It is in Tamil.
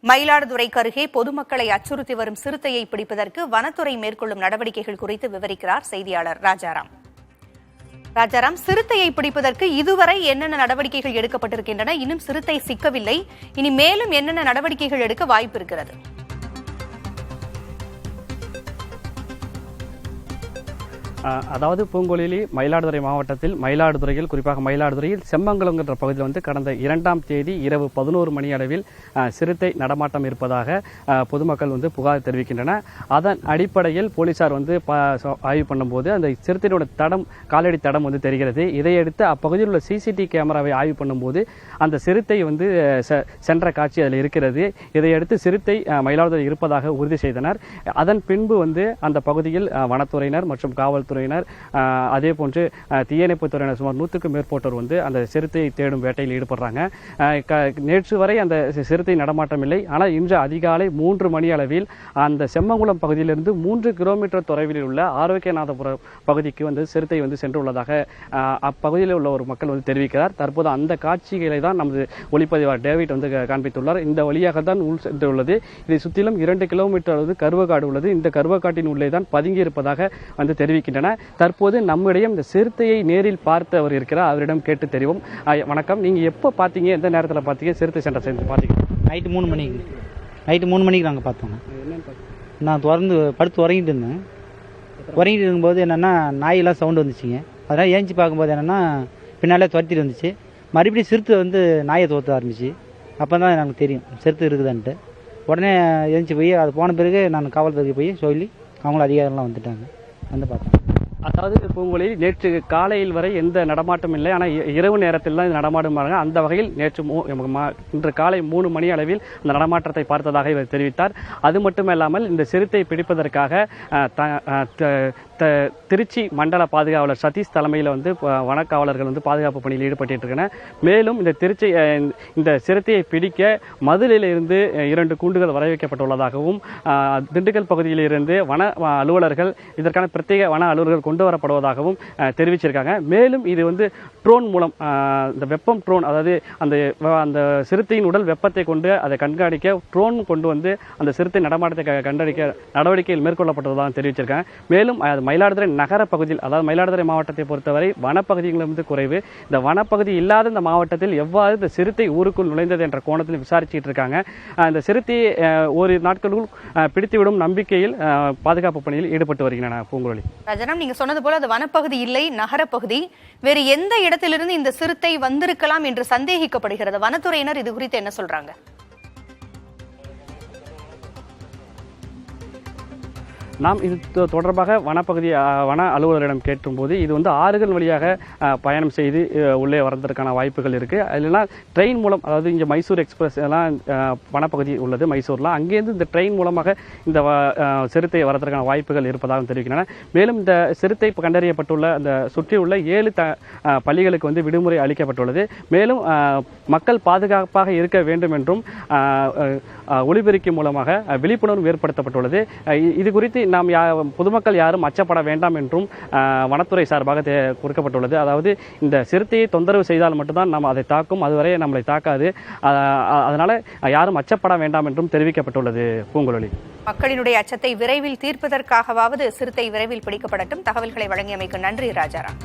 மயிலாடுதுறைக்கு அருகே பொதுமக்களை அச்சுறுத்தி வரும் சிறுத்தையை பிடிப்பதற்கு வனத்துறை மேற்கொள்ளும் நடவடிக்கைகள் குறித்து விவரிக்கிறார் செய்தியாளர் ராஜாராம். சிறுத்தையை பிடிப்பதற்கு இதுவரை என்னென்ன நடவடிக்கைகள் எடுக்கப்பட்டிருக்கின்றன? இன்னும் சிறுத்தை சிக்கவில்லை, இனி மேலும் என்னென்ன நடவடிக்கைகள் எடுக்க வாய்ப்பு இருக்கிறது? அதாவது பூங்கொழிலி மயிலாடுதுறை மாவட்டத்தில் மயிலாடுதுறையில் குறிப்பாக மயிலாடுதுறையில் செம்மங்கலம் என்ற பகுதியில் கடந்த 2ஆம் தேதி இரவு 11 மணி அளவில் சிறுத்தை நடமாட்டம் இருப்பதாக பொதுமக்கள் புகார் தெரிவிக்கின்றன. அதன் அடிப்படையில் போலீசார் ஆய்வு பண்ணும்போது அந்த சிறுத்தையோட காலடி தடம் தெரிகிறது. இதையடுத்து அப்பகுதியில் உள்ள சிசிடிவி கேமராவை ஆய்வு பண்ணும்போது அந்த சிறுத்தை சென்ற காட்சி அதில் இருக்கிறது. இதையடுத்து சிறுத்தை மயிலாடுதுறை இருப்பதாக உறுதி செய்தனர். அதன் பின்பு அந்த பகுதியில் வனத்துறையினர் மற்றும் காவல்துறை அதே போன்று தீயணைப்பு துறையினர் சுமார் 100க்கும் மேற்பட்டோர் அந்த சிறுத்தையை தேடும் வேட்டையில் ஈடுபடுறாங்க. நேற்று வரை அந்த சிறுத்தை நடமாட்டம் இல்லை. ஆனால் இன்று அதிகாலை 3 மணி அளவில் அந்த செம்மங்குளம் பகுதியிலிருந்து 3 கிலோமீட்டர் தொலைவில் உள்ள ஆரோக்கியநாதபுரம் பகுதிக்கு சிறுத்தை சென்றுள்ளதாக அப்பகுதியில் உள்ள ஒரு மக்கள் தெரிவிக்கிறார். தற்போது அந்த காட்சிகளை தான் நமது ஒளிப்பதிவாளர் டேவிட் காண்பித்துள்ளார். இந்த வழியாக தான் உள் சென்றுள்ளது. இதை சுற்றிலும் 2 கிலோமீட்டர் கருவக்காடு உள்ளது. இந்த கருவக்காட்டின் உள்ளே தான் பதுங்கி இருப்பதாக தெரிவிக்கின்றனர். தற்போது நம்மிடையே இந்த சிறுத்தையை நேரில் பார்த்தவர் இருக்கிறார். அவரிடம் கேட்டு தெரியும். வணக்கம், நீங்க எப்போ பார்த்தீங்க? எந்த நேரத்தில் பார்த்தீங்க? சிறுத்தை சென்ற பார்த்தீங்க? நைட்டு 3 மணிக்கு நாங்கள் பார்த்தோம். நான் படுத்து உறங்கிட்டு இருந்தேன். உறங்கிட்டு இருக்கும்போது என்னென்னா நாயெல்லாம் சவுண்டு வந்துச்சுங்க. அதனால் ஏஞ்சி பார்க்கும்போது என்னென்னா பின்னாலே துரத்திட்டு வந்துச்சு. மறுபடியும் சிறுத்தை நாயை துரத்த ஆரம்பிச்சு. அப்போ தான் எனக்கு தெரியும் சிறுத்தை இருக்குதான்ட்டு. உடனே ஏஞ்சி போய் அது போன பிறகு நான் காவல்துறைக்கு போய் சொல்லி அவங்களும் அதிகாரம்லாம் வந்துட்டாங்க. பார்த்தேன். அதாவது பூங்கொழியில் நேற்று காலையில் வரை எந்த நடமாட்டம் இல்லை. ஆனால் இரவு நேரத்தில் தான் நடமாடுமாங்க. அந்த வகையில் இன்று காலை 3 மணி அளவில் அந்த நடமாட்டத்தை பார்த்ததாக இவர் தெரிவித்தார். அது மட்டுமல்லாமல் இந்த சிறுத்தை பிடிப்பதற்காக திருச்சி மண்டல பாதுகாவலர் சதீஷ் தலைமையில் வனக்காவலர்கள் பாதுகாப்பு பணியில் ஈடுபட்டிருக்கின்றனர். மேலும் இந்த சிறுத்தையை பிடிக்க மதுரையில் இருந்து 2 கூண்டுகள் வர வைக்கப்பட்டுள்ளதாகவும் திண்டுக்கல் பகுதியில் இருந்து வன அலுவலர்கள் இதற்கான பிரத்யேக வன அலுவலர்கள் கொண்டு வரப்படுவதாகவும் தெரிவிச்சிருக்காங்க. மேலும் இது ட்ரோன் மூலம் இந்த வெப்பம் ட்ரோன், அதாவது அந்த சிறுத்தையின் உடல் வெப்பத்தை கொண்டு அதை கண்காணிக்க ட்ரோன் கொண்டு அந்த சிறுத்தை நடமாட்டத்தை கண்காணிக்க நடவடிக்கைகள் மேற்கொள்ளப்பட்டதாக தெரிவிச்சிருக்காங்க. மேலும் மயிலாடுதுறை நகர பகுதியில், அதாவது மயிலாடுதுறை மாவட்டத்தை பொறுத்தவரை வனப்பகுதிகளும் குறைவு. இந்த வனப்பகுதி இல்லாத இந்த மாவட்டத்தில் எவ்வாறு இந்த சிறுத்தை ஊருக்குள் நுழைந்தது என்ற கோணத்தில் விசாரிச்சுட்டு இருக்காங்க. இந்த சிறுத்தையை ஒரு நாட்களுக்குள் பிடித்துவிடும் நம்பிக்கையில் பாதுகாப்பு பணியில் ஈடுபட்டு வருகின்றன. பூங்குழலி, நீங்க சொன்னது போல அது வனப்பகுதி இல்லை, நகரப்பகுதி. வேறு எந்த இடத்திலிருந்து இந்த சிறுத்தை வந்திருக்கலாம் என்று சந்தேகிக்கப்படுகிறது? வனத்துறையினர் இது குறித்து என்ன சொல்றாங்க? நாம் இது தொடர்பாக வன அலுவலரிடம் கேட்டும்போது இது ஆறுகள் வழியாக பயணம் செய்து உள்ளே வரதற்கான வாய்ப்புகள் இருக்குது. அதெல்லாம் ட்ரெயின் மூலம், அதாவது இங்கே மைசூர் எக்ஸ்பிரஸ் எல்லாம் வனப்பகுதி உள்ளது மைசூரில், அங்கேருந்து இந்த ட்ரெயின் மூலமாக இந்த சிறுத்தை வரதற்கான வாய்ப்புகள் இருப்பதாக தெரிவிக்கின்றன. மேலும் இந்த சிறுத்தை கண்டறியப்பட்டுள்ள அந்த சுற்றியுள்ள 7 பள்ளிகளுக்கு விடுமுறை அளிக்கப்பட்டுள்ளது. மேலும் மக்கள் பாதுகாப்பாக இருக்க வேண்டும் என்றும் ஒலிபெருக்கி மூலமாக விழிப்புணர்வு ஏற்படுத்தப்பட்டுள்ளது. இது குறித்து நாம் பொதுமக்கள் யாரும் அச்சப்பட வேண்டாம் என்றும் வனத்துறை சார்பாக கொடுக்கப்பட்டுள்ளது. அதாவது இந்த சிறுத்தையை தொந்தரவு செய்தால் மட்டும்தான் நாம் அதை தாக்கும், அதுவரை நம்மளை தாக்காது. அதனால யாரும் அச்சப்பட வேண்டாம் என்றும் தெரிவிக்கப்பட்டுள்ளது. பூங்குழலி, மக்களினுடைய அச்சத்தை விரைவில் தீர்ப்பதற்காகவாவது சிறுத்தை விரைவில் பிடிக்கப்படட்டும். தகவல்களை வழங்கியமைக்கு நன்றி ராஜாராம்.